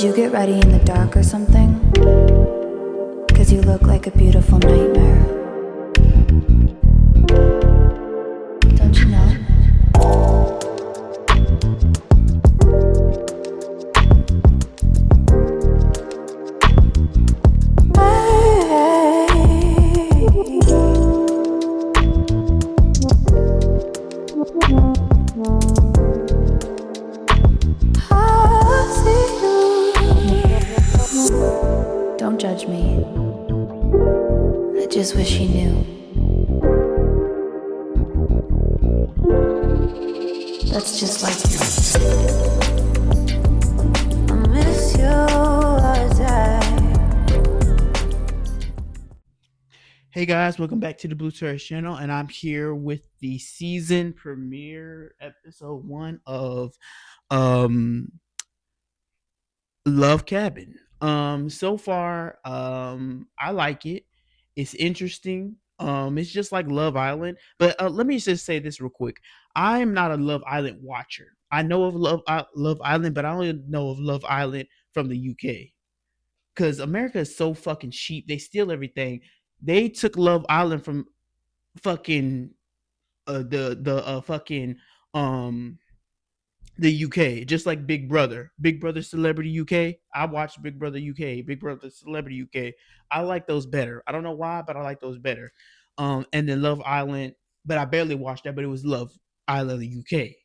Did you get ready in the dark or something? 'Cause you look like a beautiful nightmare. Don't you know? Don't judge me. I just wish he knew. That's just like you. I miss you all day. Hey guys, welcome back to the Blue Terrace channel, and I'm here with the season premiere episode 1 of Love Cabin. So far, I like it. It's interesting. It's just like Love Island, but let me just say this real quick. I am not a Love Island watcher. I know of Love Island, but I only know of Love Island from the UK because America is so fucking cheap. They steal everything. They took Love Island from fucking the fucking um the UK, just like Big Brother Celebrity UK. I watched Big Brother UK, Big Brother Celebrity UK. I like those better. I don't know why, but I like those better. And then Love Island, but I barely watched that, but it was Love Island UK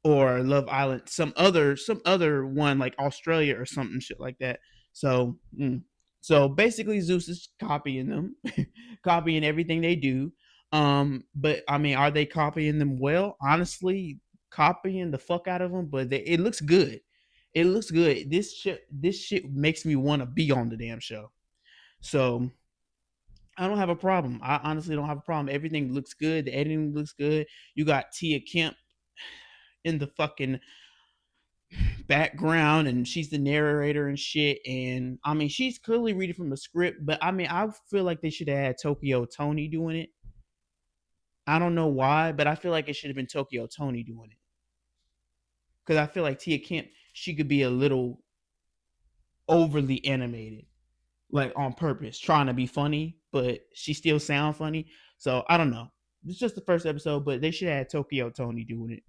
or Love Island, some other one like Australia or something shit like that. So so basically Zeus is copying them, copying everything they do. But I mean, are they copying them well? Honestly, copying the fuck out of them, but it looks good. It looks good. This shit makes me want to be on the damn show. So I don't have a problem. I honestly don't have a problem. Everything looks good. The editing looks good. You got Tia Kemp in the fucking background, and she's the narrator and shit. And I mean, she's clearly reading from the script, but I mean, I feel like they should have had Tokyo Tony doing it. I don't know why, but I feel like it should have been Tokyo Tony doing it, because I feel like Tia Kemp, she could be a little overly animated, like on purpose, trying to be funny, but she still sound funny. So I don't know. It's just the first episode, but they should have had Tokyo Tony doing it.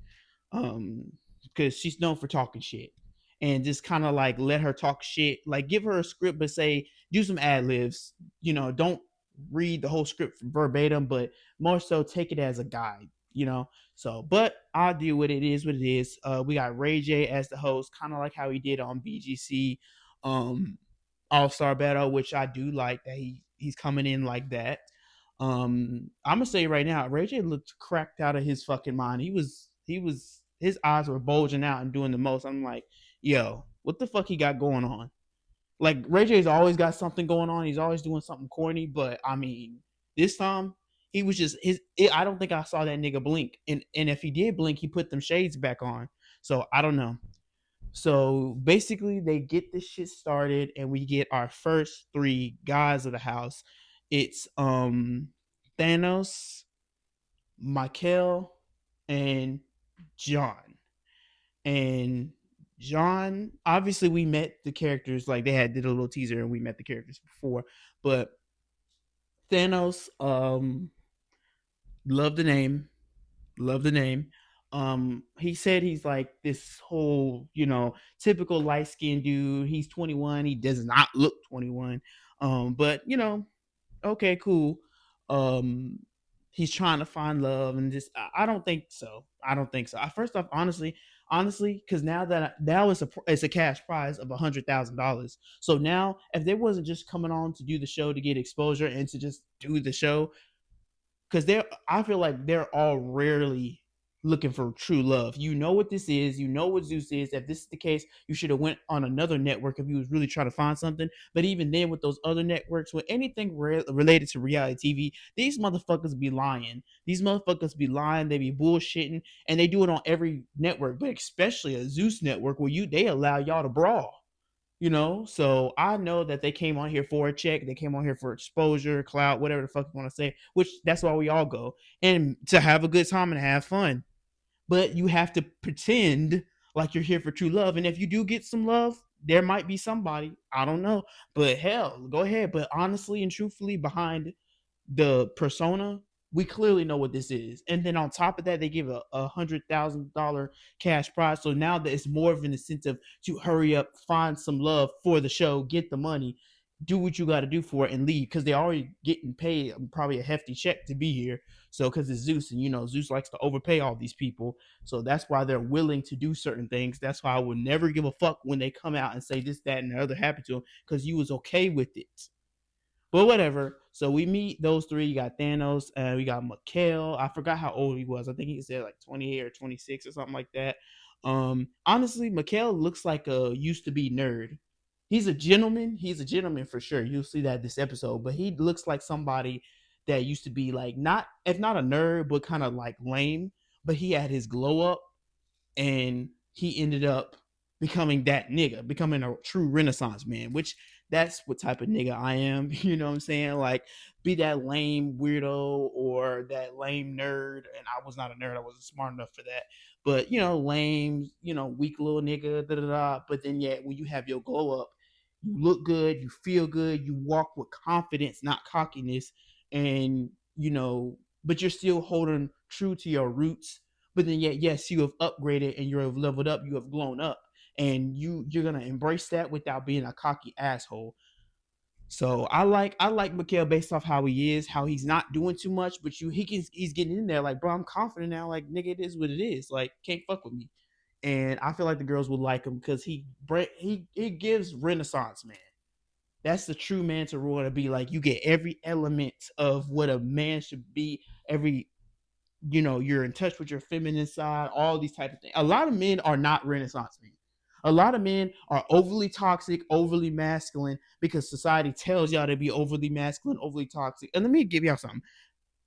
Because she's known for talking shit, and just kind of like let her talk shit, like give her a script, but say do some ad libs. Don't read the whole script verbatim, but more so take it as a guide. So, but I'll deal with it. It is what it is. We got Ray J as the host, kind of like how he did on BGC All Star Battle, which I do like that he's coming in like that. I'm gonna say right now, Ray J looked cracked out of his fucking mind. He was his eyes were bulging out and doing the most. I'm like, yo, what the fuck he got going on? Like Ray J's always got something going on. He's always doing something corny, but I mean, this time he was just I don't think I saw that nigga blink, and if he did blink, he put them shades back on. So I don't know. So basically, they get this shit started, and we get our first three guys of the house. It's Thanos, Michael, and John. And John, obviously, we met the characters, like they did a little teaser, and we met the characters before. But Thanos, love the name, love the name. He said he's like this whole, typical light skinned dude. He's 21. He does not look 21. But okay, cool. Um, he's trying to find love, and just I don't think so. I don't think so. First off, honestly, because now it's a cash prize of $100,000. So now, if they wasn't just coming on to do the show to get exposure and to just do the show, because I feel like they're all rarely looking for true love. You know what this is. You know what Zeus is. If this is the case, you should have went on another network if you was really trying to find something. But even then, with those other networks, with anything related to reality TV, these motherfuckers be lying. These motherfuckers be lying. They be bullshitting, and they do it on every network, but especially a Zeus network where they allow y'all to brawl. So I know that they came on here for a check. They came on here for exposure, clout, whatever the fuck you want to say, which that's why we all go, and to have a good time and have fun. But you have to pretend like you're here for true love, and if you do get some love, there might be somebody, I don't know, but hell, go ahead. But honestly and truthfully, behind the persona, we clearly know what this is. And then on top of that, they give a $100,000 cash prize. So now that it's more of an incentive to hurry up, find some love for the show, get the money, do what you got to do for it, and leave, because they're already getting paid probably a hefty check to be here. So because it's Zeus, and Zeus likes to overpay all these people, so that's why they're willing to do certain things. That's why I would never give a fuck when they come out and say this, that, and the other happened to them, because you was okay with it. But whatever. So we meet those three. You got Thanos, and we got Mikhail. I forgot how old he was. I think he said like 28 or 26 or something like that. Honestly, Mikhail looks like a used to be nerd. He's a gentleman. He's a gentleman for sure. You'll see that this episode. But he looks like somebody that used to be like, not, if not a nerd, but kind of like lame. But he had his glow up, and he ended up becoming that nigga, becoming a true Renaissance man, which that's what type of nigga I am. You know what I'm saying? Like, be that lame weirdo or that lame nerd. And I was not a nerd. I wasn't smart enough for that. But, lame, weak little nigga, da da da. But then, yet, when you have your glow up, you look good, you feel good, you walk with confidence, not cockiness. And, but you're still holding true to your roots. But then, yet, yes, you have upgraded and you have leveled up, you have grown up, and you're gonna embrace that without being a cocky asshole. So I like Mikhail based off how he is, how he's not doing too much, but he's getting in there like, bro, I'm confident now. Like, nigga, it is what it is. Like, can't fuck with me. And I feel like the girls would like him because he gives Renaissance man. That's the true man to rule, to be like, you get every element of what a man should be. Every, you're in touch with your feminine side, all these type of things. A lot of men are not Renaissance men. A lot of men are overly toxic, overly masculine, because society tells y'all to be overly masculine, overly toxic. And let me give y'all something.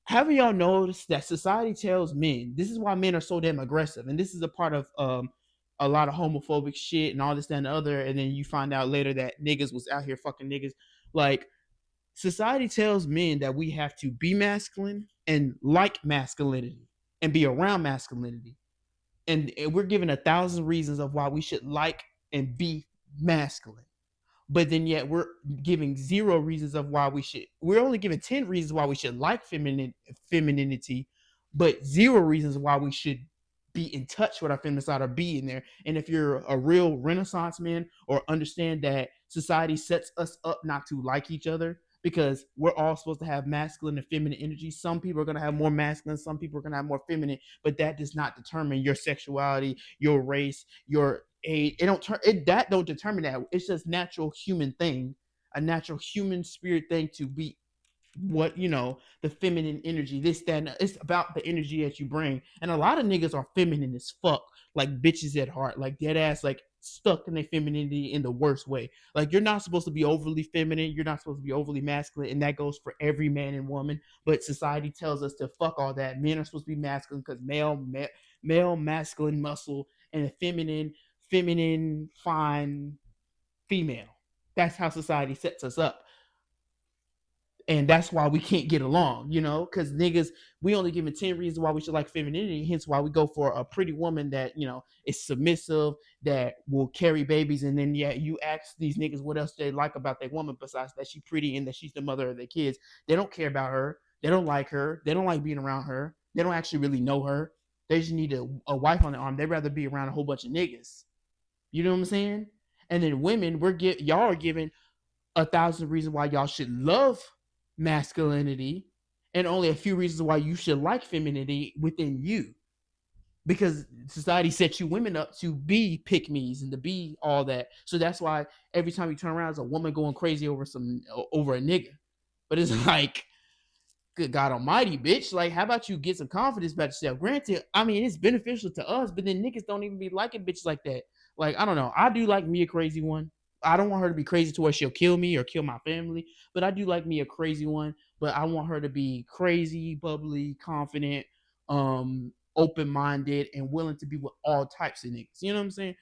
Haven't y'all noticed that society tells men, this is why men are so damn aggressive, and this is a part of a lot of homophobic shit and all this, that, and the other, and then you find out later that niggas was out here fucking niggas. Like, society tells men that we have to be masculine and like masculinity and be around masculinity. And we're given 1,000 reasons of why we should like and be masculine. But then yet we're giving 0 reasons of why we should. We're only giving 10 reasons why we should like femininity, but 0 reasons why we should be in touch with our feminine side or be in there. And if you're a real Renaissance man, or understand that society sets us up not to like each other, because we're all supposed to have masculine and feminine energy. Some people are going to have more masculine, some people are going to have more feminine, but that does not determine your sexuality, your race, your age. That don't determine that. It's just natural human thing, a natural human spirit thing to be what, the feminine energy, this, that, and it's about the energy that you bring. And a lot of niggas are feminine as fuck, like bitches at heart, like dead ass, like stuck in their femininity in the worst way. Like, you're not supposed to be overly feminine, you're not supposed to be overly masculine, and that goes for every man and woman. But society tells us to fuck all that. Men are supposed to be masculine because male masculine muscle, and a feminine fine female. That's how society sets us up. And that's why we can't get along, because niggas, we only given 10 reasons why we should like femininity, hence why we go for a pretty woman that, is submissive, that will carry babies. And then, yeah, you ask these niggas what else they like about their woman besides that she pretty and that she's the mother of their kids. They don't care about her. They don't like her. They don't like being around her. They don't actually really know her. They just need a wife on their arm. They'd rather be around a whole bunch of niggas. You know what I'm saying? And then women, y'all are given 1,000 reasons why y'all should love masculinity, and only a few reasons why you should like femininity within you, because society sets you women up to be pick me's and to be all that. So that's why every time you turn around, there's a woman going crazy over a nigga. But it's like, good God Almighty, bitch! Like, how about you get some confidence about yourself? Granted, I mean, it's beneficial to us, but then niggas don't even be liking bitches like that. Like, I don't know. I do like me a crazy one. I don't want her to be crazy to where she'll kill me or kill my family, but I do like me a crazy one. But I want her to be crazy, bubbly, confident, open minded, and willing to be with all types of niggas. You know what I'm saying?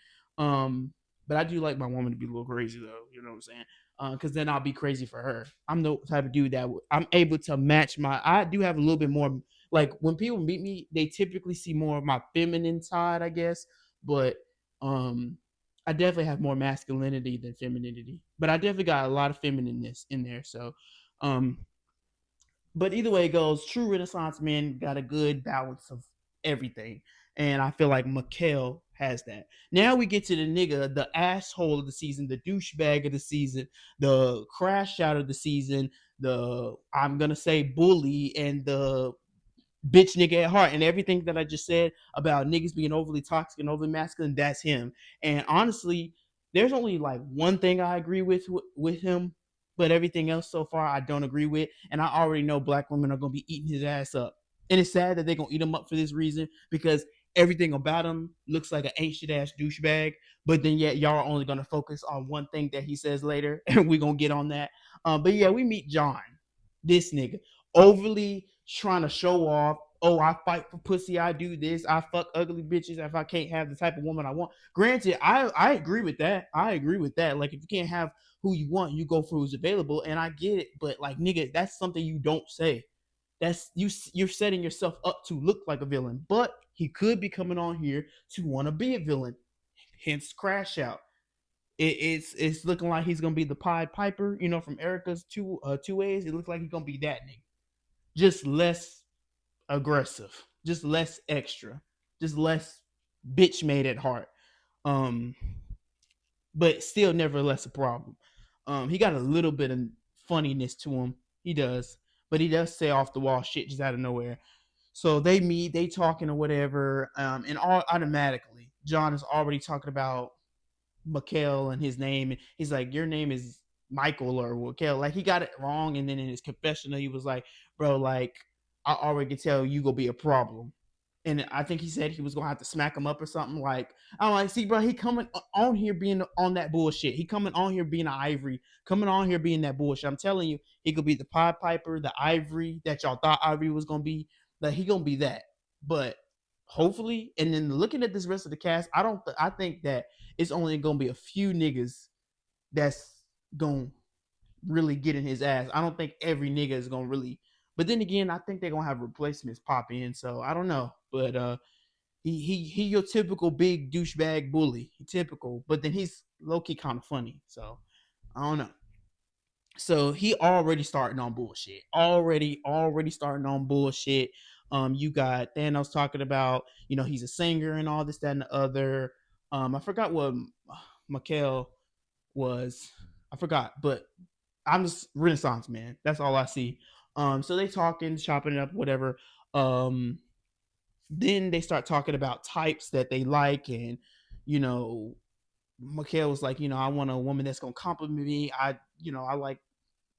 But I do like my woman to be a little crazy though. You know what I'm saying? Because then I'll be crazy for her. I'm the type of dude that I'm able to match I do have a little bit more, like, when people meet me, they typically see more of my feminine side, I guess. But I definitely have more masculinity than femininity, but I definitely got a lot of feminineness in there. So, um, but either way it goes, true Renaissance men got a good balance of everything, and I feel like Mikhail has that. Now we get to the nigga, the asshole of the season, the douchebag of the season, the crash out of the season, the I'm gonna say bully, and the bitch nigga at heart, and everything that I just said about niggas being overly toxic and overly masculine, that's him. And honestly, there's only like one thing I agree with him, but everything else so far I don't agree with. And I already know black women are gonna be eating his ass up. And it's sad that they're gonna eat him up for this reason because everything about him looks like an ancient ass douchebag. But then yet y'all are only gonna focus on one thing that he says later, and we're gonna get on that. But yeah, we meet John, this nigga overly trying to show off. Oh, I fight for pussy. I do this. I fuck ugly bitches if I can't have the type of woman I want. Granted, I agree with that. I agree with that. Like if you can't have who you want, you go for who's available, and I get it. But like nigga, that's something you don't say. That's you. You're setting yourself up to look like a villain. But he could be coming on here to want to be a villain. Hence, crash out. It's looking like he's gonna be the Pied Piper, you know, from Erica's two ways. It looks like he's gonna be that nigga, just less aggressive, just less extra, just less bitch made at heart. Um, but still, nevertheless, a problem. He got a little bit of funniness to him. He does, but he does say off the wall shit just out of nowhere. So they meet, they talking or whatever, and all automatically, John is already talking about Mikhail and his name. And he's like, your name is Michael or Mikhail. Like he got it wrong. And then in his confessional, he was like, bro, like I already could tell you gonna be a problem. And I think he said he was gonna have to smack him up or something. Like I'm like, see, bro, he coming on here being on that bullshit. He coming on here being an Ivory, coming on here being that bullshit. I'm telling you, he could be the Pied Piper, the Ivory that y'all thought Ivory was gonna be. That he gonna be that. But hopefully, and then looking at this rest of the cast, I think that it's only gonna be a few niggas that's gonna really get in his ass. I don't think every nigga is gonna really. But then again, I think they're gonna have replacements pop in. So I don't know. But he your typical big douchebag bully. He typical, but then he's low key kind of funny. So I don't know. So he already starting on bullshit. Already starting on bullshit. You got Thanos talking about, you know, he's a singer and all this, that, and the other. I forgot what Mikhail was. I forgot, but I'm just Renaissance man. That's all I see. So they talking, chopping it up, whatever. Um, then they start talking about types that they like, and you know, Mikhail was like, you know, I want a woman that's gonna compliment me. I like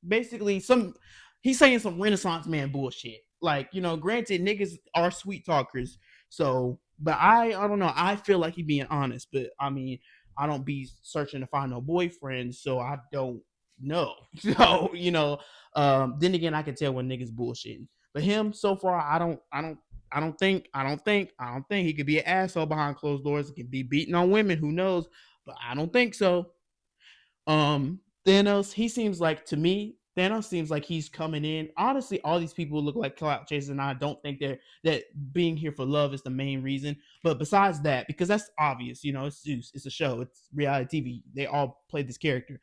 basically some. He's saying some Renaissance man bullshit. Like, you know, granted, niggas are sweet talkers, so but I don't know. I feel like he being honest, but I mean, I don't be searching to find no boyfriend, so I don't know. So you know, then again, I can tell when niggas bullshitting. But him so far, I don't think he could be an asshole behind closed doors. He could be beating on women. Who knows? But I don't think so. Thanos, he seems like to me, Thanos seems like he's coming in. Honestly, all these people look like clout chasers, and I don't think they're that being here for love is the main reason. But besides that, because that's obvious, you know, it's Zeus, it's a show, it's reality TV. They all play this character.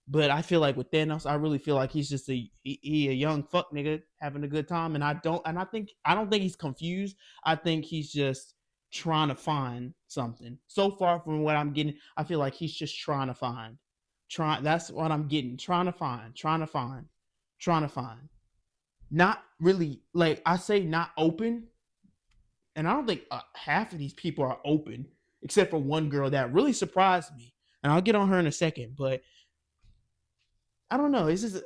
But I feel like with Thanos, I really feel like he's just he a young fuck nigga having a good time, and I don't think he's confused. I think he's just trying to find something. So far from what I'm getting, I feel like he's just trying to find. That's what I'm getting. Trying to find. Not really like I say not open, and I don't think half of these people are open except for one girl that really surprised me. And I'll get on her in a second, but I don't know. It's just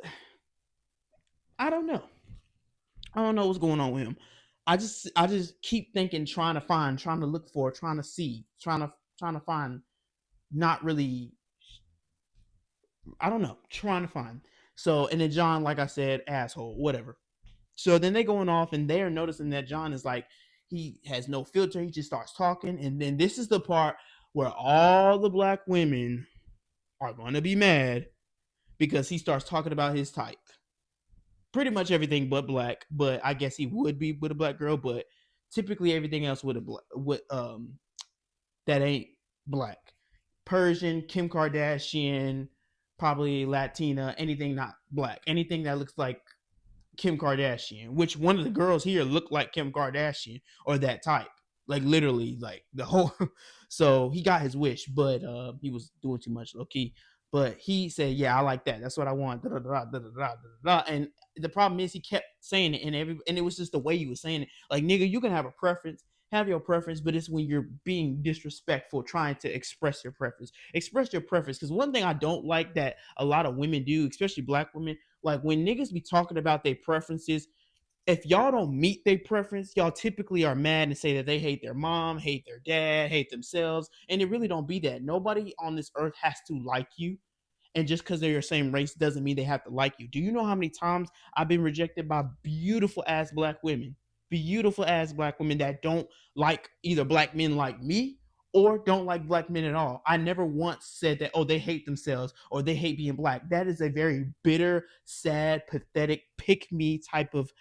I don't know. I don't know what's going on with him. I just keep thinking, trying to find, trying to look for, trying to see, trying to find. Not really. I don't know. Trying to find. So and then John, like I said, asshole, whatever. So then they going off and they're noticing that John is like he has no filter. He just starts talking, and then this is the part where all the black women are going to be mad because he starts talking about his type. Pretty much everything but black, but I guess he would be with a black girl, but typically everything else with a black with that ain't black. Persian, Kim Kardashian, probably Latina, anything not black, anything that looks like Kim Kardashian, which one of the girls here looked like Kim Kardashian or that type. Like literally, like the whole. So he got his wish, but he was doing too much low key. But he said, "Yeah, I like that. That's what I want." Da, da, da, da, da, da, da. And the problem is, he kept saying it, and it was just the way he was saying it. Like, nigga, you can have a preference, have your preference, but it's when you're being disrespectful, trying to express your preference. Express your preference, because one thing I don't like that a lot of women do, especially black women, like when niggas be talking about their preferences, if y'all don't meet their preference, y'all typically are mad and say that they hate their mom, hate their dad, hate themselves. And it really don't be that. Nobody on this earth has to like you. And just because they're your same race doesn't mean they have to like you. Do you know how many times I've been rejected by beautiful ass black women? Beautiful ass black women that don't like either black men like me or don't like black men at all. I never once said that, oh, they hate themselves or they hate being black. That is a very bitter, sad, pathetic, pick me type of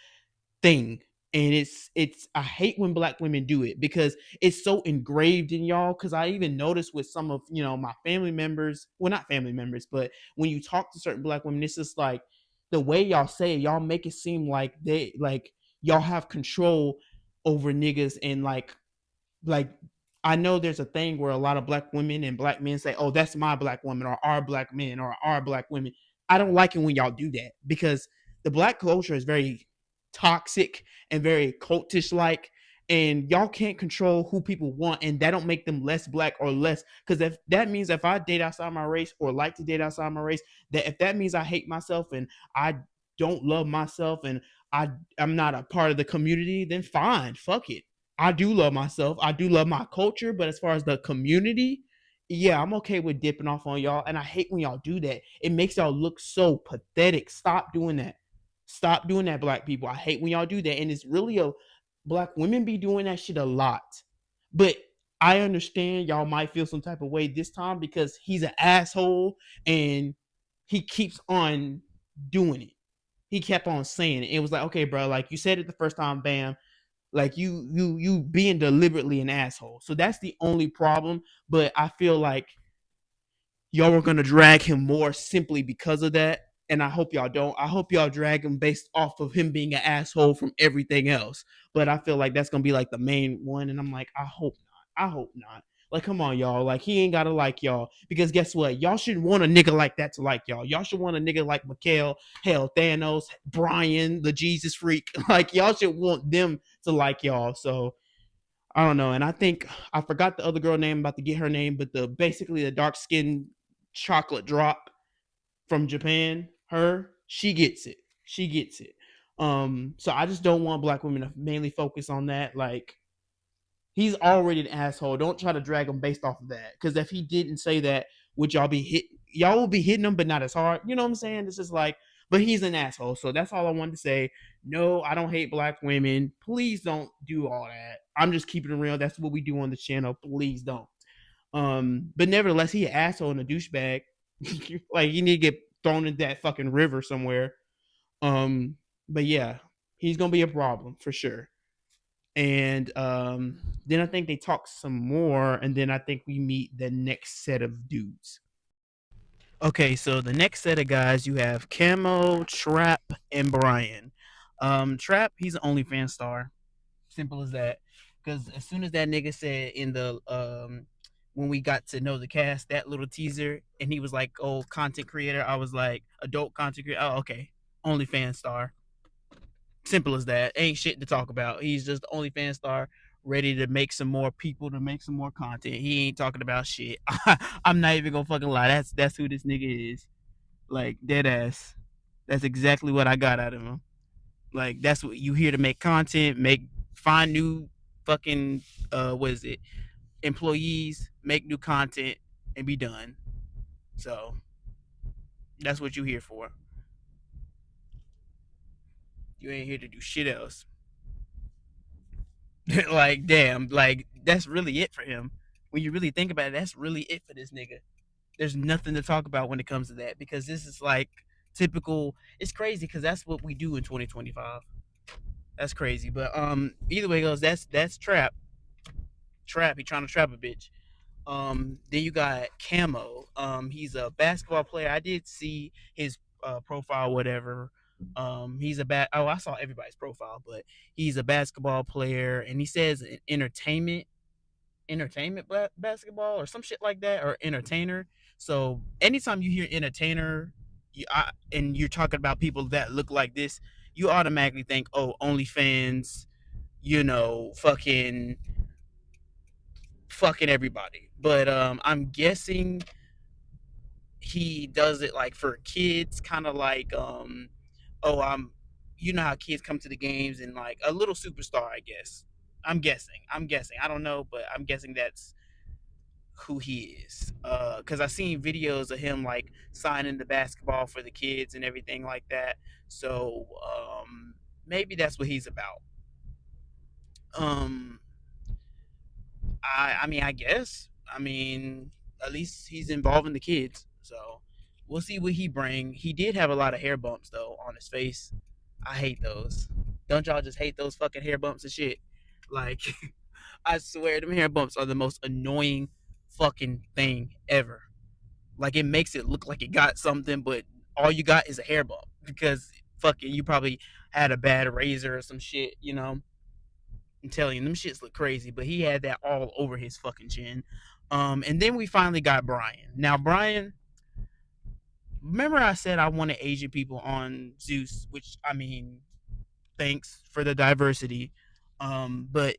thing. And it's I hate when black women do it because it's so engraved in y'all. Because I even noticed with some of my family members, well, not family members, but when you talk to certain black women, it's just like the way y'all say it, y'all make it seem like they like y'all have control over niggas. And like I know there's a thing where a lot of black women and black men say, "Oh, that's my black woman," or "our black men," or "our black women." I don't like it when y'all do that because the black culture is very toxic and very cultish like, and y'all can't control who people want, and that don't make them less black or less. Because if that means if I date outside my race or like to date outside my race, that if that means I hate myself and I don't love myself and I'm not a part of the community, then fine, fuck it. I do love myself. I do love my culture, but as far as the community, yeah, I'm okay with dipping off on y'all. And I hate when y'all do that. It makes y'all look so pathetic. Stop doing that. Stop doing that, black people. I hate when y'all do that. And it's really a black women be doing that shit a lot. But I understand y'all might feel some type of way this time because he's an asshole and he keeps on doing it. He kept on saying it. It was like, okay, bro, like you said it the first time, bam, like you being deliberately an asshole. So that's the only problem. But I feel like y'all were gonna drag him more simply because of that. And I hope y'all don't. I hope y'all drag him based off of him being an asshole from everything else. But I feel like that's gonna be like the main one. And I'm like, I hope not. I hope not. Like, come on, y'all. Like, he ain't gotta like y'all. Because guess what? Y'all should want a nigga like that to like y'all. Y'all should want a nigga like Mikhail, hell, Thanos, Brian, the Jesus freak. Like, y'all should want them to like y'all. So I don't know. And I think I forgot the other girl name. I'm about to get her name, but the basically the dark skinned chocolate drop from Japan, her, she gets it. She gets it. So I just don't want black women to mainly focus on that. Like, he's already an asshole. Don't try to drag him based off of that. Because if he didn't say that, would y'all be hit? Y'all will be hitting him, but not as hard. You know what I'm saying? It's just like, but he's an asshole. So that's all I wanted to say. No, I don't hate black women. Please don't do all that. I'm just keeping it real. That's what we do on the channel. Please don't. But nevertheless, he an asshole and a douchebag. Like, he need to get thrown in that fucking river somewhere. But yeah, he's gonna be a problem for sure. And then I think they talk some more, and then I think we meet the next set of dudes. Okay, so the next set of guys you have Camo, Trap, and Brian. Trap, he's an OnlyFans star. Simple as that. Because as soon as that nigga said in the when we got to know the cast, that little teaser, and he was like, "Oh, content creator," I was like, "Adult content creator." Oh, okay, OnlyFans star. Simple as that. Ain't shit to talk about. He's just the OnlyFans star, ready to make some more people, to make some more content. He ain't talking about shit. I'm not even gonna fucking lie. That's who this nigga is. Like, dead ass. That's exactly what I got out of him. Like, that's what you here to make content, find new fucking what is it? Employees, make new content, and be done. So that's what you here for. You ain't here to do shit else. Like, damn, like that's really it for him. When you really think about it, that's really it for this nigga. There's nothing to talk about when it comes to that because this is like typical. It's crazy because that's what we do in 2025. That's crazy. But either way it goes, that's trap. Trap. He trying to trap a bitch. Then you got Camo. He's a basketball player. I did see his profile, whatever. He's a Oh, I saw everybody's profile, but he's a basketball player, and he says basketball or some shit like that, or entertainer. So anytime you hear entertainer, and you're talking about people that look like this, you automatically think, oh, OnlyFans, fucking everybody. But I'm guessing he does it like for kids, kind of like oh, you know how kids come to the games and like a little superstar, I guess. I'm guessing. I don't know, but I'm guessing that's who he is. Because I seen videos of him like signing the basketball for the kids and everything like that. So maybe that's what he's about. Um, I mean, I guess. I mean, at least he's involving the kids. So we'll see what he bring. He did have a lot of hair bumps though on his face. I hate those. Don't y'all just hate those fucking hair bumps and shit? Like, I swear, them hair bumps are the most annoying fucking thing ever. Like, it makes it look like it got something, but all you got is a hair bump because fucking you probably had a bad razor or some shit. I'm telling you, them shits look crazy, but he had that all over his fucking chin. And then we finally got Brian. Now, Brian, remember I said I wanted Asian people on Zeus, which I mean, thanks for the diversity. But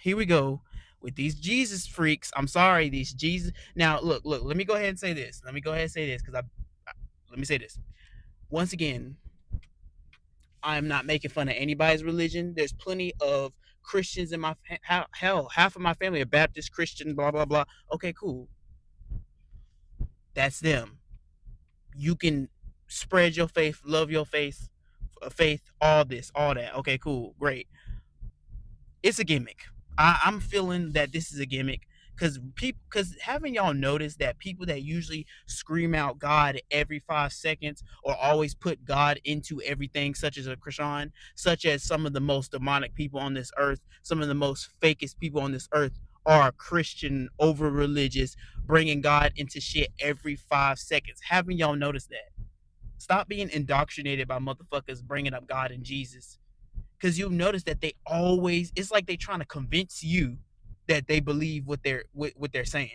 here we go with these Jesus freaks. I'm sorry, these Jesus. Now, look. Let me go ahead and say this. Because let me say this once again. I'm not making fun of anybody's religion. There's plenty of Christians in my hell. Half of my family are Baptist Christian. Blah blah blah. Okay, cool. That's them. You can spread your faith, love your faith, all this, all that. Okay, cool, great. It's a gimmick. I'm feeling that this is a gimmick because haven't y'all noticed that people that usually scream out God every 5 seconds or always put God into everything, such as a Krishan, such as some of the most demonic people on this earth, some of the most fakest people on this earth are Christian, over religious, bringing God into shit every 5 seconds. Haven't y'all noticed that? Stop being indoctrinated by motherfuckers bringing up God and Jesus, because you'll notice that they always, it's like they trying to convince you that they believe what they're saying,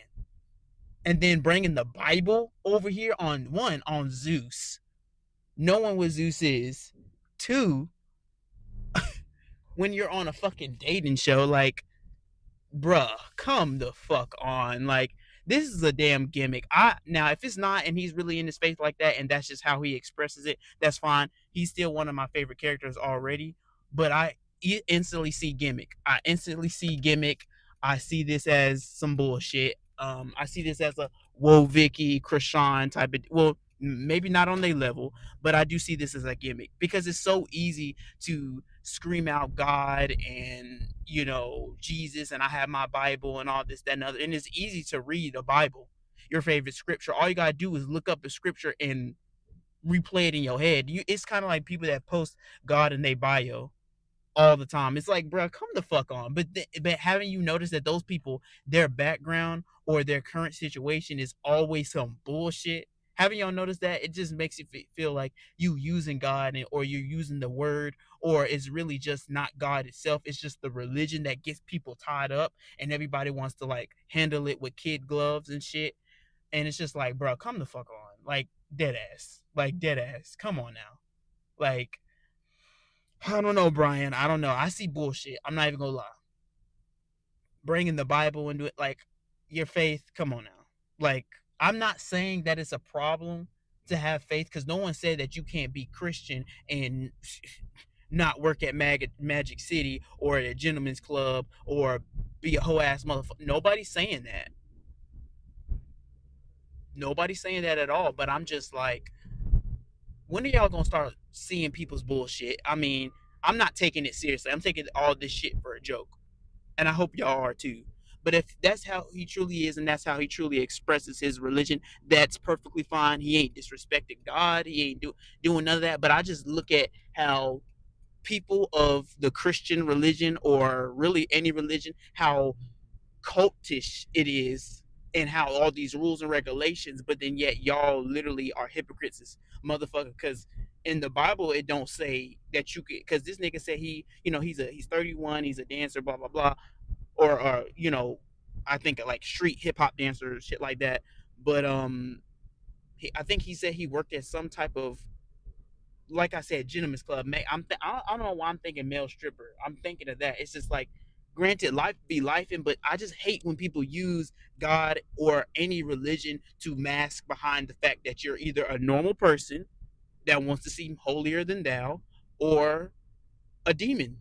and then bringing the Bible over here on Zeus, knowing what Zeus is. Two, when you're on a fucking dating show, like, bruh, come the fuck on. Like, this is a damn gimmick. I Now, if it's not and he's really in his faith like that and that's just how he expresses it, that's fine. He's still one of my favorite characters already. But I instantly see gimmick. I see this as some bullshit. I see this as a Whoa Vicky Krishan type of, well, maybe not on their level, but I do see this as a gimmick because it's so easy to scream out God and Jesus, and I have my Bible and all this, that, and other. And it's easy to read a Bible, your favorite scripture. All you gotta do is look up the scripture and replay it in your head. It's kind of like people that post God in their bio all the time. It's like, bro, come the fuck on. But haven't you noticed that those people, their background or their current situation is always some bullshit? Haven't y'all noticed that? It just makes you feel like you using God, or you're using the word, or it's really just not God itself. It's just the religion that gets people tied up, and everybody wants to like handle it with kid gloves and shit. And it's just like, bro, come the fuck on. Like dead ass. Come on now. Like, I don't know, Brian. I don't know. I see bullshit. I'm not even gonna lie. Bringing the Bible into it, like, your faith. Come on now. Like, I'm not saying that it's a problem to have faith, because no one said that you can't be Christian and not work at Magic City or at a gentleman's club or be a whole ass motherfucker. Nobody's saying that. Nobody's saying that at all. But I'm just like, when are y'all gonna start seeing people's bullshit? I mean, I'm not taking it seriously. I'm taking all this shit for a joke, and I hope y'all are too. But if that's how he truly is, and that's how he truly expresses his religion, that's perfectly fine. He ain't disrespecting God. He ain't doing none of that. But I just look at how people of the Christian religion, or really any religion, how cultish it is, and how all these rules and regulations, but then yet y'all literally are hypocrites as motherfucker. Because in the Bible it don't say that you could. Because this nigga said he's 31, he's a dancer, blah blah blah, or I think like street hip hop dancer, shit like that. But I think he said he worked at some type of, like I said, gentleman's club. I don't know why I'm thinking male stripper. I'm thinking of that. It's just like, granted, life be lifing, but I just hate when people use God or any religion to mask behind the fact that you're either a normal person that wants to seem holier than thou, or a demon.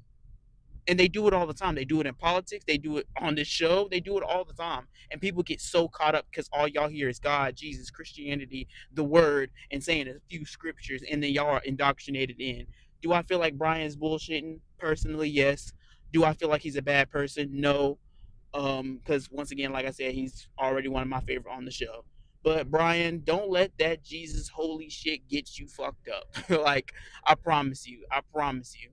And they do it all the time. They do it in politics. They do it on this show. They do it all the time. And people get so caught up because all y'all hear is God, Jesus, Christianity, the word, and saying a few scriptures, and then y'all are indoctrinated in. Do I feel like Brian's bullshitting? Personally, yes. Do I feel like he's a bad person? No. Because once again, like I said, he's already one of my favorite on the show. But Brian, don't let that Jesus holy shit get you fucked up. Like, I promise you. I promise you.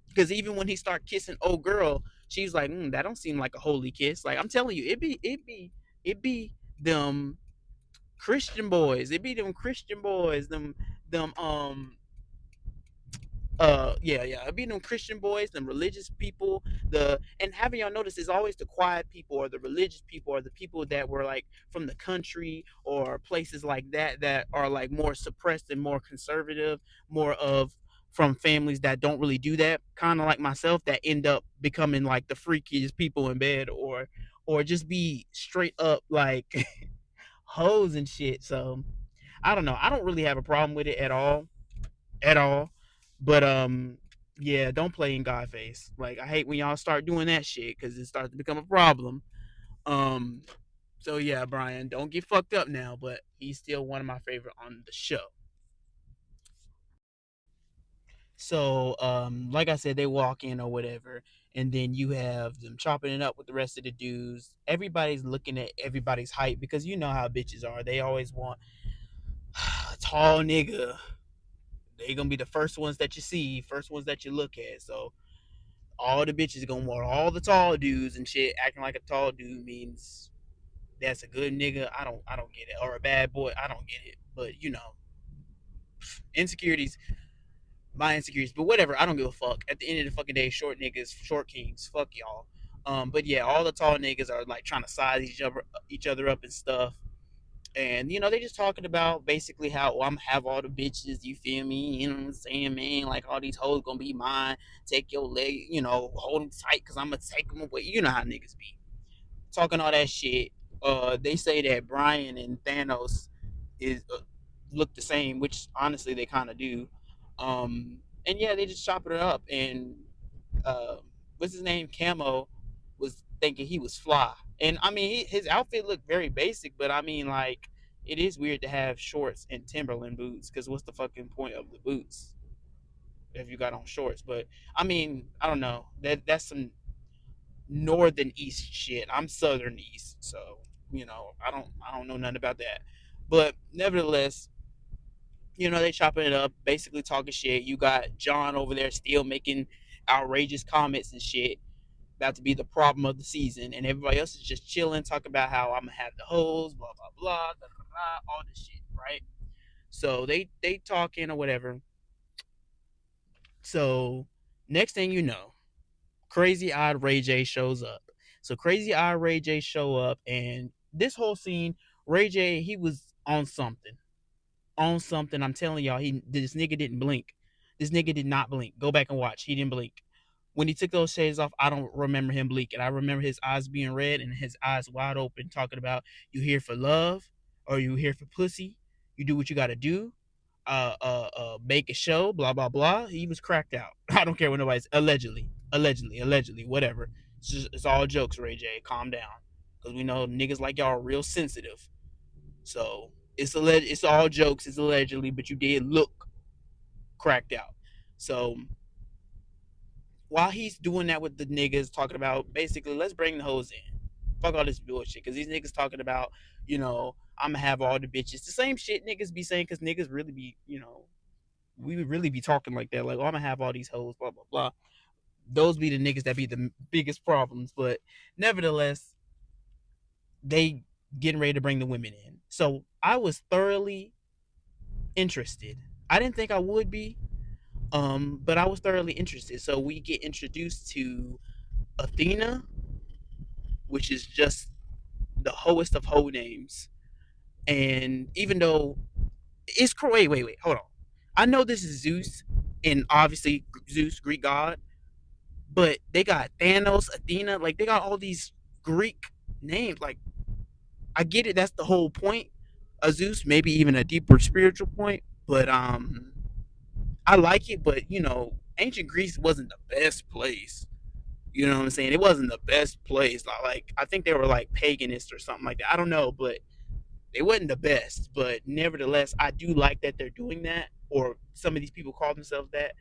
Because even when he start kissing old girl, she's like, that don't seem like a holy kiss. Like, I'm telling you, it be them Christian boys. It be them Christian boys. Them yeah, it'd be them Christian boys, them religious people. And having y'all notice, is always the quiet people or the religious people or the people that were like from the country or places like that, that are like more suppressed and more conservative, more of, from families that don't really do that, kind of like myself, that end up becoming like the freakiest people in bed, or just be straight up like hoes and shit. So I don't know, I don't really have a problem with it at all, at all. But yeah, don't play in God face. Like, I hate when y'all start doing that shit because it starts to become a problem. Um, so yeah, Brian, don't get fucked up now, but he's still one of my favorite on the show. So like I said, they walk in or whatever, and then you have them chopping it up with the rest of the dudes. Everybody's looking at everybody's height because you know how bitches are. They always want a tall nigga. They gonna be the first ones that you see, first ones that you look at. So all the bitches gonna want all the tall dudes and shit. Acting like a tall dude means that's a good nigga. I don't get it. Or a bad boy. I don't get it. But insecurities, my insecurities. But whatever. I don't give a fuck. At the end of the fucking day, short niggas, short kings. Fuck y'all. But yeah, all the tall niggas are like trying to size each other up and stuff. And they just talking about basically how, I'm have all the bitches, you feel me? You know what I'm saying, man? Like, all these hoes gonna be mine. Take your leg, hold them tight because I'm gonna take them away. You know how niggas be talking all that shit. They say that Brian and Thanos is look the same, which honestly they kind of do. And yeah, they just chop it up. And uh, what's his name? Camo was thinking he was fly, and I mean his outfit looked very basic, but I mean, like, it is weird to have shorts and Timberland boots, because what's the fucking point of the boots if you got on shorts? But I mean, I don't know. That's some northern east shit. I'm southern east, so I don't know nothing about that. But nevertheless, they chopping it up, basically talking shit. You got John over there still making outrageous comments and shit, about to be the problem of the season, and everybody else is just chilling, talking about how I'm gonna have the hoes, blah blah blah, da, da, da, all this shit, right? So they talking or whatever. So next thing you know, Crazy Eyed Ray J shows up. So Crazy Eyed Ray J show up, and this whole scene, Ray J, he was on something, on something. I'm telling y'all, this nigga didn't blink. This nigga did not blink. Go back and watch. He didn't blink. When he took those shades off, I don't remember him blinking. I remember his eyes being red and his eyes wide open, talking about, you here for love or you here for pussy. You do what you got to do. Make a show. Blah blah blah. He was cracked out. I don't care what nobody's allegedly, whatever. It's all jokes, Ray J. Calm down, because we know niggas like y'all are real sensitive. So it's all jokes. It's allegedly, but you did look cracked out. So while he's doing that with the niggas, talking about basically, let's bring the hoes in. Fuck all this bullshit. Because these niggas talking about, I'm going to have all the bitches. The same shit niggas be saying, because niggas really be, we would really be talking like that. Like, oh, I'm going to have all these hoes, blah, blah, blah. Those be the niggas that be the biggest problems. But nevertheless, they getting ready to bring the women in. So I was thoroughly interested. I didn't think I would be, but I was thoroughly interested. So we get introduced to Athena, which is just the hoest of hoe names. And even though it's wait, hold on. I know this is Zeus, and obviously Zeus, Greek god, but they got Thanos, Athena, like they got all these Greek names. Like I get it, that's the whole point of Zeus, maybe even a deeper spiritual point. But I like it, but ancient Greece wasn't the best place. You know what I'm saying? It wasn't the best place. Like I think they were like paganist or something like that. I don't know, but they wasn't the best. But nevertheless, I do like that they're doing that, or some of these people call themselves that.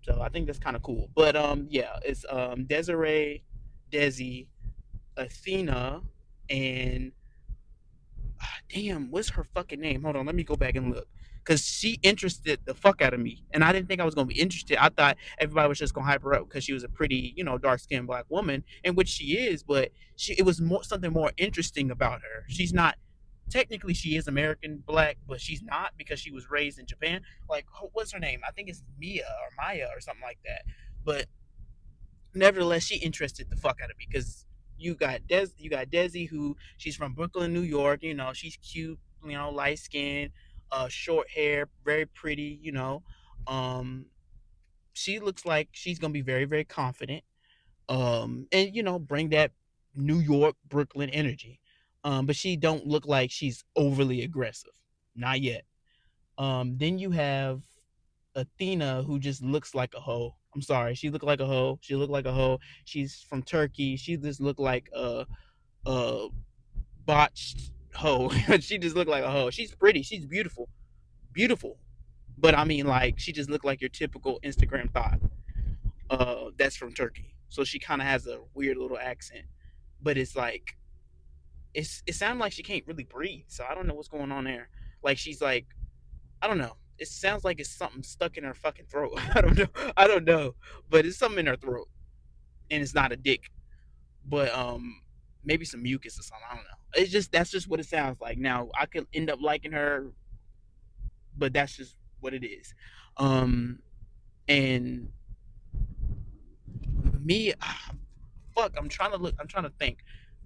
So I think that's kind of cool. But yeah, it's Desiree, Desi, Athena, and damn, what's her fucking name? Hold on, let me go back and look. Cause she interested the fuck out of me, and I didn't think I was gonna be interested. I thought everybody was just gonna hype her up because she was a pretty, dark skinned black woman, and which she is. But it was more something more interesting about her. She's not technically she is American black, but she's not because she was raised in Japan. Like, what's her name? I think it's Mia or Maya or something like that. But nevertheless, she interested the fuck out of me because you got Desi, who she's from Brooklyn, New York. She's cute, light skin, short hair, very pretty. Um, she looks like she's gonna be very, very confident. And bring that New York, Brooklyn energy. But she don't look like she's overly aggressive, not yet. Then you have Athena, who just looks like a hoe. I'm sorry, she looked like a hoe. She looked like a hoe. She's from Turkey. She just looked like a botched hoe. She just looked like a hoe. She's pretty. She's beautiful, beautiful. But I mean, like, she just looked like your typical Instagram thought. That's from Turkey. So she kind of has a weird little accent, but it's like it sounds like she can't really breathe. So I don't know what's going on there. Like she's like I don't know. It sounds like it's something stuck in her fucking throat. I don't know. I don't know, but it's something in her throat, and it's not a dick, but maybe some mucus or something. I don't know. It's just that's just what it sounds like. Now I could end up liking her, but that's just what it is. Um, and me, fuck. I'm trying to look. I'm trying to think.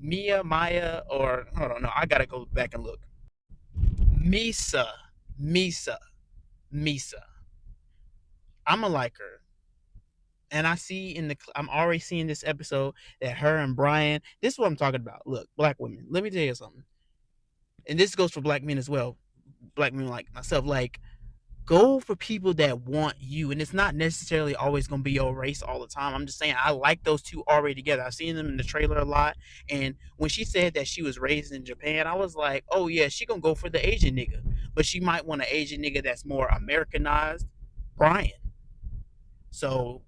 Mia, Maya, or hold on. No, I gotta go back and look. Misa, Misa, Misa. I'm a like her. And I see I'm already seeing this episode that her and Brian, this is what I'm talking about. Look, black women, let me tell you something. And this goes for black men as well. Black men like myself, like, go for people that want you. And it's not necessarily always going to be your race all the time. I'm just saying, I like those two already together. I've seen them in the trailer a lot. And when she said that she was raised in Japan, I was like, oh yeah, she going to go for the Asian nigga. But she might want an Asian nigga that's more Americanized, Brian. So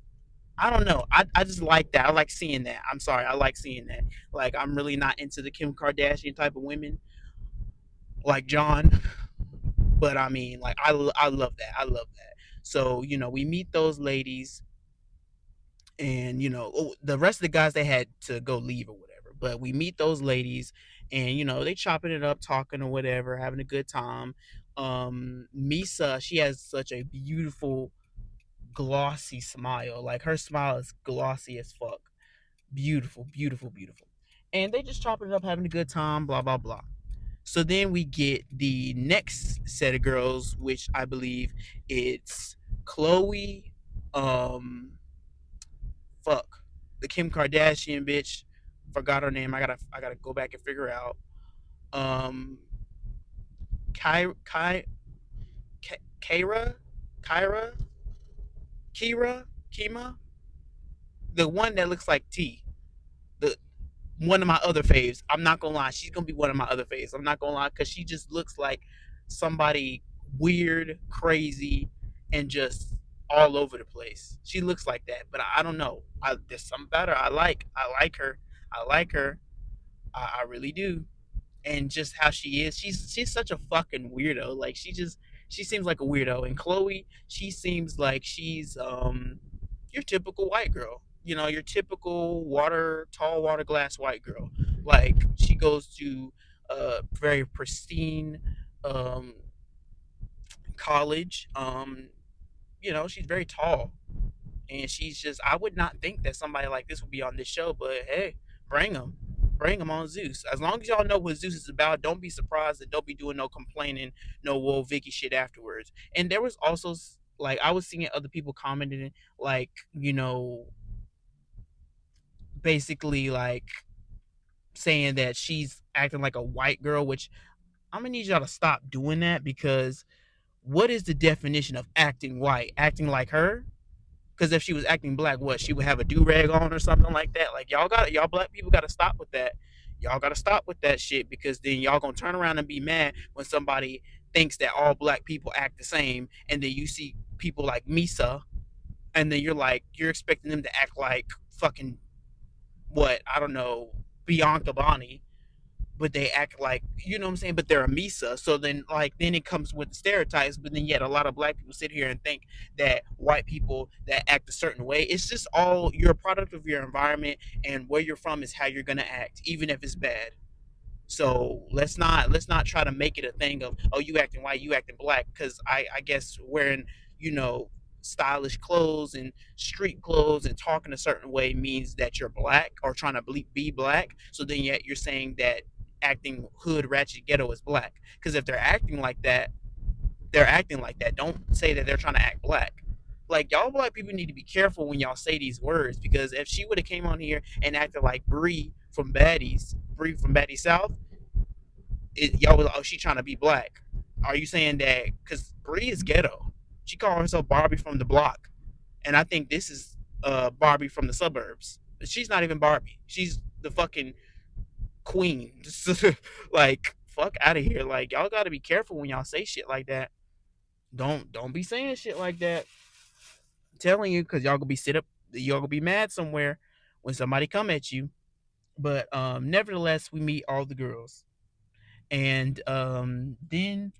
I don't know. I just like that. I like seeing that. I'm sorry. I like seeing that. Like, I'm really not into the Kim Kardashian type of women like John, but I mean, like, I love that. I love that. So, we meet those ladies, and, the rest of the guys, they had to go leave or whatever. But we meet those ladies, and, they chopping it up, talking or whatever, having a good time. Misa, she has such a beautiful, glossy smile. Like, her smile is glossy as fuck. Beautiful, beautiful, beautiful. And they just chopping it up, having a good time, blah, blah, blah. So then we get the next set of girls, which I believe it's Chloe, fuck, the Kim Kardashian bitch. Forgot her name. I gotta go back and figure out. Um, Kai, Kyra, Kyra, Kira, Kima, the one that looks like T. The one of my other faves. I'm not gonna lie, she's gonna be one of my other faves. I'm not gonna lie, because she just looks like somebody weird, crazy, and just all over the place. She looks like that, but I don't know. There's something about her. I like her. I like her. I really do. And just how she is, she's such a fucking weirdo. Like, she seems like a weirdo. And Chloe, she seems like she's your typical white girl. You know, your typical tall water glass white girl. Like she goes to a very pristine um, college. You know, she's very tall, and she's just. I would not think that somebody like this would be on this show, but hey, bring them. Bring them on Zeus. As long as y'all know what Zeus is about, don't be surprised and don't be doing no complaining, no whoa Vicky shit afterwards. And there was also like I was seeing other people commenting like basically like saying that she's acting like a white girl, which I'm gonna need y'all to stop doing that because what is the definition of acting white? Acting like her? Because if she was acting black, what she would have a do rag on or something like that. Like y'all black people got to stop with that. Y'all got to stop with that shit because then y'all gonna turn around and be mad when somebody thinks that all black people act the same, and then you see people like Misa, and then you're expecting them to act like fucking what I don't know Bianca Bonnie, but they act like you know what I'm saying, but they're a Misa. So then then it comes with the stereotypes, but then yet a lot of black people sit here and think that white people that act a certain way, it's just all you're a product of your environment and where you're from is how you're gonna act, even if it's bad. So let's not try to make it a thing of oh you acting white, you acting black, because I guess wearing you know stylish clothes and street clothes and talking a certain way means that you're black or trying to be black. So then yet you're saying that acting hood ratchet ghetto is black. Because if they're acting like that, they're acting like that. Don't say that they're trying to act black. Like y'all black people need to be careful when y'all say these words because if she would have came on here and acted like Bree from Baddies South, y'all was oh she trying to be black. Are you saying that because Bree is ghetto? She called herself Barbie from the block, and I think this is Barbie from the suburbs. She's not even Barbie. She's the fucking queen. Like fuck out of here. Like y'all got to be careful when y'all say shit like that. Don't be saying shit like that. I'm telling you, because y'all gonna be sit up. Y'all gonna be mad somewhere when somebody come at you. But nevertheless, we meet all the girls, and then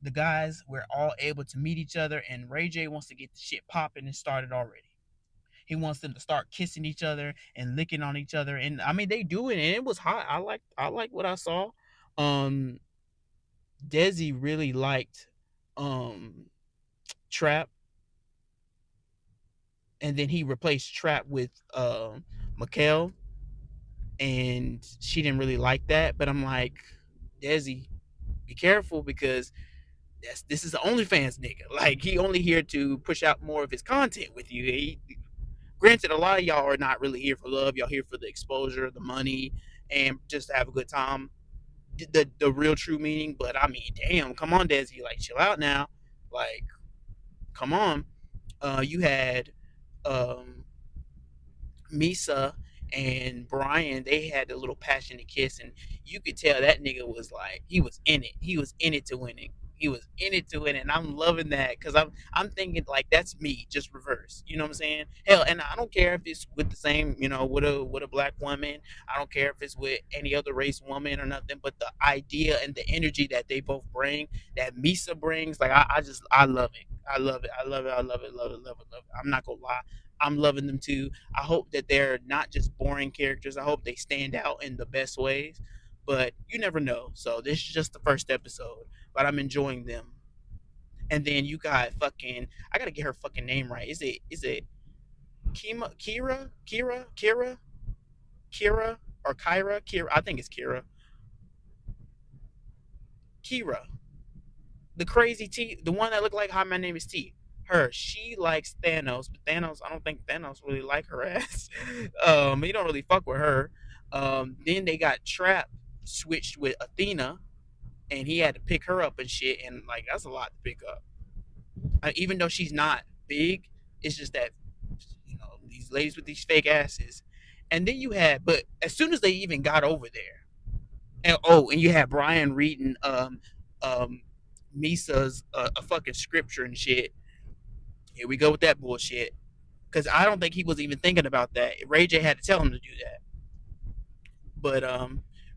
the guys we're all able to meet each other, and Ray J wants to get the shit popping and started already. He wants them to start kissing each other and licking on each other, and I mean they do it, and it was hot. I like what I saw. Um, Desi really liked um Trap, and then he replaced Trap with Mikhail, and she didn't really like that. But I'm like, Desi, be careful because this is the OnlyFans nigga. Like he only here to push out more of his content with you. Granted, a lot of y'all are not really here for love. Y'all here for the exposure, the money, and just to have a good time. The real true meaning. But I mean, damn, come on, Desi, like chill out now. Like, come on. You had um, Misa and Brian, they had a little passionate kiss, and you could tell that nigga was like he was in it. He was in it to win it. He was in it to win it, and I'm loving that because I'm thinking like that's me, just reverse. You know what I'm saying? Hell, and I don't care if it's with the same, with a black woman. I don't care if it's with any other race woman or nothing. But the idea and the energy that they both bring, that Misa brings, like I love it. I love it. I love it. I love it. Love it. Love it. Love it. I'm not gonna lie. I'm loving them too. I hope that they're not just boring characters. I hope they stand out in the best ways. But you never know. So this is just the first episode, but I'm enjoying them. And then you got fucking I gotta get her fucking name right. Is it Kira or Kyra? Kira, I think it's Kira, the crazy T, the one that looked like Hi, my name is T. Her, she likes Thanos, but Thanos, I don't think Thanos really like her ass. He don't really fuck with her. Then they got Trap switched with Athena, and he had to pick her up and shit, and like that's a lot to pick up. Even though she's not big, it's just that these ladies with these fake asses. And then you had, but as soon as they even got over there, and you had Brian reading um Misa's a fucking scripture and shit. Here we go with that bullshit. Because I don't think he was even thinking about that. Ray J had to tell him to do that. But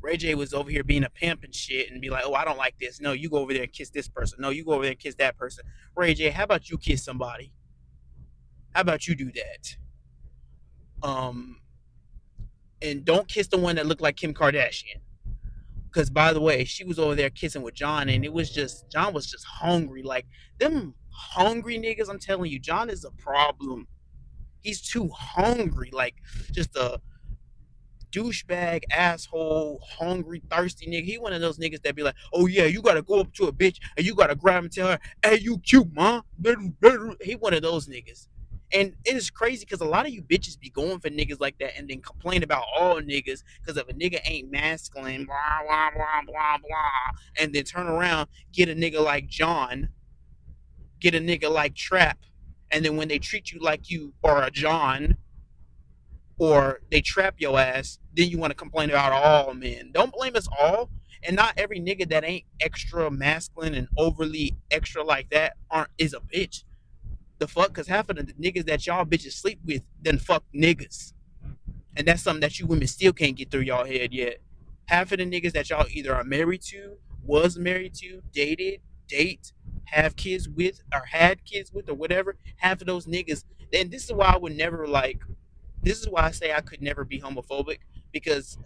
Ray J was over here being a pimp and shit and be like, oh, I don't like this. No, you go over there and kiss this person. No, you go over there and kiss that person. Ray J, how about you kiss somebody? How about you do that? Um, and don't kiss the one that looked like Kim Kardashian. Because by the way, she was over there kissing with John, and it was just John was just hungry. Like them hungry niggas, I'm telling you, John is a problem. He's too hungry, like just a douchebag, asshole, hungry, thirsty nigga. He one of those niggas that be like, oh yeah, you gotta go up to a bitch and you gotta grab and tell her, hey, you cute, man. He one of those niggas. And it is crazy because a lot of you bitches be going for niggas like that and then complain about all niggas because if a nigga ain't masculine, blah, blah, blah, blah, blah, and then turn around, get a nigga like John, get a nigga like Trap, and then when they treat you like you are a John, or they trap your ass, then you want to complain about all men. Don't blame us all. And not every nigga that ain't extra masculine and overly extra like that aren't is a bitch. The fuck? Because half of the niggas that y'all bitches sleep with then fuck niggas. And that's something that you women still can't get through y'all head yet. Half of the niggas that y'all either are married to, was married to, dated, date, have kids with, or had kids with, or whatever, half of those niggas. And this is why I would never like this is why I say I could never be homophobic because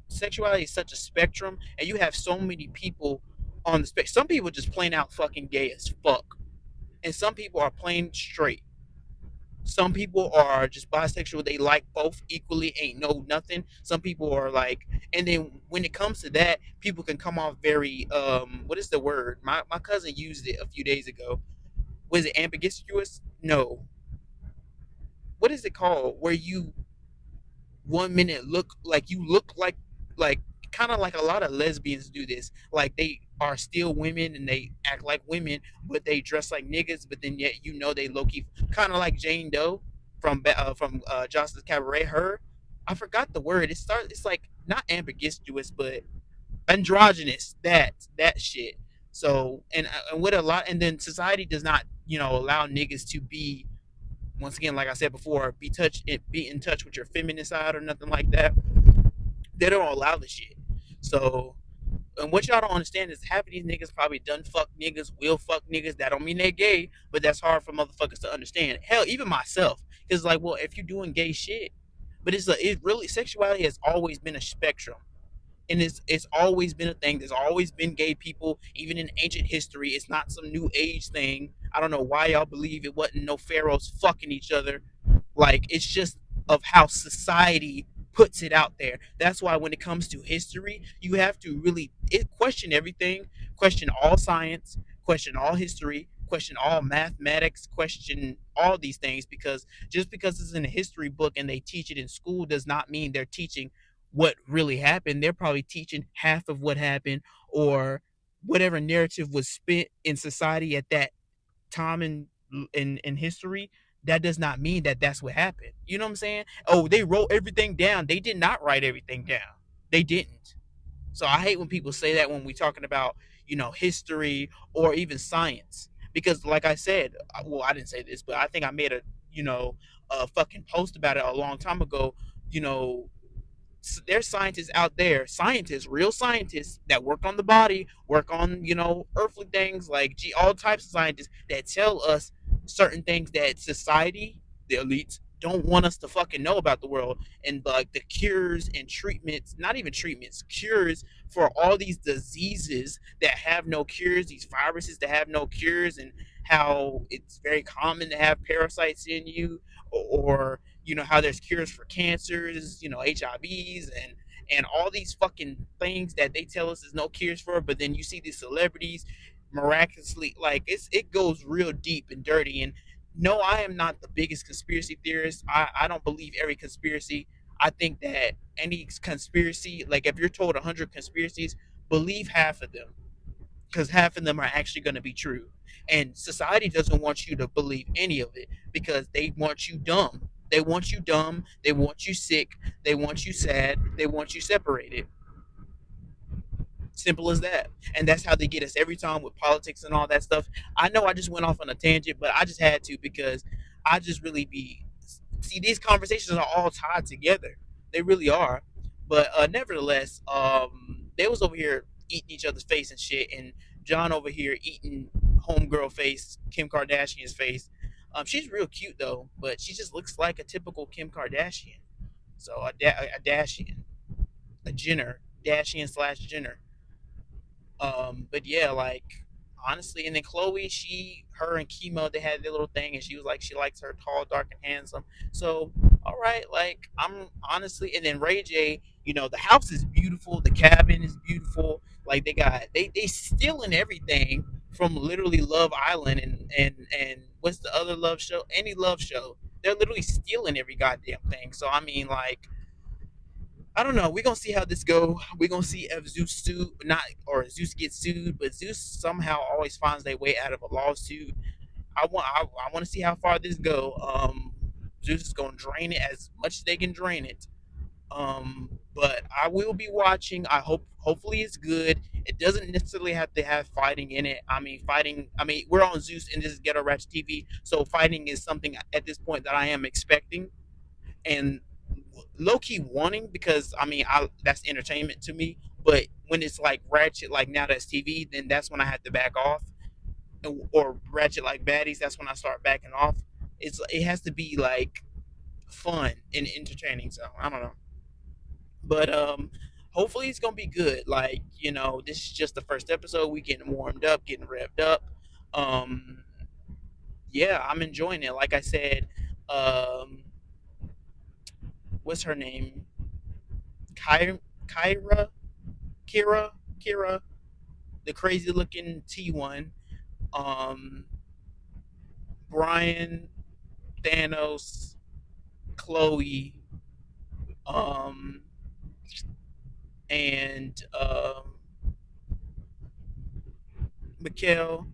sexuality is such a spectrum, and you have so many people on the spectrum. Some people just plain out fucking gay as fuck, and some people are plain straight. Some people are just bisexual. They like both equally. Ain't no nothing. Some people are like, and then when it comes to that, people can come off very what is the word? My cousin used it a few days ago. Was it ambiguous? No. What is it called? Where you 1 minute look like kind of like a lot of lesbians do this, like they are still women and they act like women but they dress like niggas, but then yet they low-key kind of like Jane Doe from Jocelyn's Cabaret. Her, I forgot the word. It's like not ambiguous but androgynous, that shit. So and with a lot, and then society does not allow niggas to be, once again, like I said before, be in touch with your feminine side or nothing like that. They don't allow the shit. So, and what y'all don't understand is half of these niggas probably done fuck niggas, will fuck niggas. That don't mean they're gay, but that's hard for motherfuckers to understand. Hell, even myself, because like, well, if you're doing gay shit, but it really, sexuality has always been a spectrum, and it's always been a thing. There's always been gay people, even in ancient history. It's not some new age thing. I don't know why y'all believe it wasn't no pharaohs fucking each other. Like, it's just of how society puts it out there. That's why when it comes to history, you have to really question everything, question all science, question all history, question all mathematics, question all these things, because just because it's in a history book and they teach it in school does not mean they're teaching what really happened. They're probably teaching half of what happened, or whatever narrative was spent in society at that time in history. That does not mean that that's what happened. You know what I'm saying? Oh, they wrote everything down. They did not write everything down. They didn't. So I hate when people say that when we're talking about history or even science, because like I said, well, I didn't say this, but I think I made a fucking post about it a long time ago. You know, there's scientists out there, scientists, real scientists that work on the body, work on earthly things, like all types of scientists that tell us certain things that society, the elites, don't want us to fucking know about the world, and like the cures and treatments, not even treatments, cures for all these diseases that have no cures, these viruses that have no cures, and how it's very common to have parasites in you, or how there's cures for cancers, HIVs, and all these fucking things that they tell us there's no cures for, but then you see these celebrities miraculously, like, it goes real deep and dirty. And no, I am not the biggest conspiracy theorist. I don't believe every conspiracy. I think that any conspiracy, like if you're told 100 conspiracies, believe half of them, because half of them are actually going to be true. And society doesn't want you to believe any of it because they want you dumb. They want you dumb. They want you sick. They want you sad. They want you separated. Simple as that. And that's how they get us every time with politics and all that stuff. I know I just went off on a tangent, but I just had to, because I just really be see, these conversations are all tied together. They really are. But nevertheless, they was over here eating each other's face and shit, and John over here eating homegirl face, Kim Kardashian's face. She's real cute though, but she just looks like a typical Kim Kardashian. So a Dashian, a Jenner, Dashian slash Jenner. But yeah, like honestly, and then Chloe, her and Chemo, they had their little thing, and she was like, she likes her tall, dark, and handsome. So, all right, like I'm honestly, and then Ray J, the house is beautiful, the cabin is beautiful. Like they stealing everything from literally Love Island and what's the other love show? Any love show. They're literally stealing every goddamn thing. So I mean, like I don't know. We're gonna see how this go. We're gonna see if Zeus sued, not or Zeus gets sued, but Zeus somehow always finds their way out of a lawsuit. I want to see how far this go. Zeus is gonna drain it as much as they can drain it. But I will be watching. Hopefully it's good. It doesn't necessarily have to have fighting in it. I mean, fighting. I mean, we're on Zeus and this is Ghetto Ratch TV, so fighting is something at this point that I am expecting and low key wanting because I mean I that's entertainment to me. But when it's like ratchet, like now that's TV, then that's when I have to back off. Or ratchet like baddies, that's when I start backing off. It has to be like fun and entertaining. So I don't know, but hopefully it's gonna be good. Like this is just the first episode. We getting warmed up, getting revved up. Um, yeah, I'm enjoying it. Like I said, um, what's her name? Kyra, Kira, the crazy looking T1, um, Brian, Thanos, Chloe, um, and Mikhail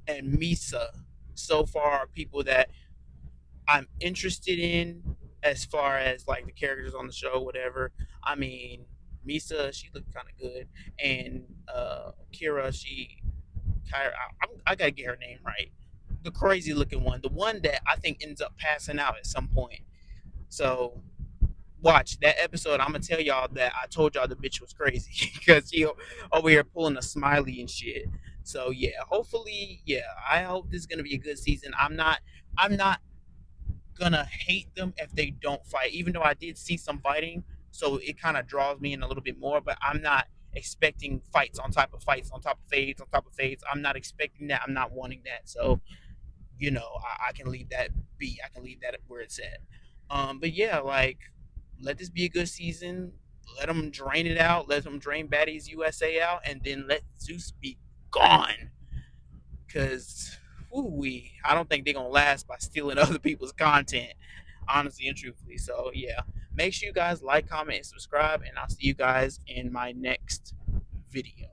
and Misa. So far, are people that I'm interested in as far as like the characters on the show, whatever. I mean, Misa, she looked kind of good, and Kira, I gotta get her name right. The crazy looking one, the one that I think ends up passing out at some point. So watch that episode. I'm gonna tell y'all that I told y'all the bitch was crazy because she over here pulling a smiley and shit. So yeah, hopefully, yeah, I hope this is gonna be a good season. I'm not gonna hate them if they don't fight, even though I did see some fighting, so it kind of draws me in a little bit more. But I'm not expecting fights on top of fights on top of fades on top of fades. I'm not expecting that. I'm not wanting that. So I can leave that be. I can leave that where it's at. But yeah, like let this be a good season. Let them drain it out. Let them drain Baddies USA out, and then let Zeus be gone. Cause I don't think they're gonna last by stealing other people's content, honestly and truthfully. So yeah, make sure you guys like, comment, and subscribe, and I'll see you guys in my next video.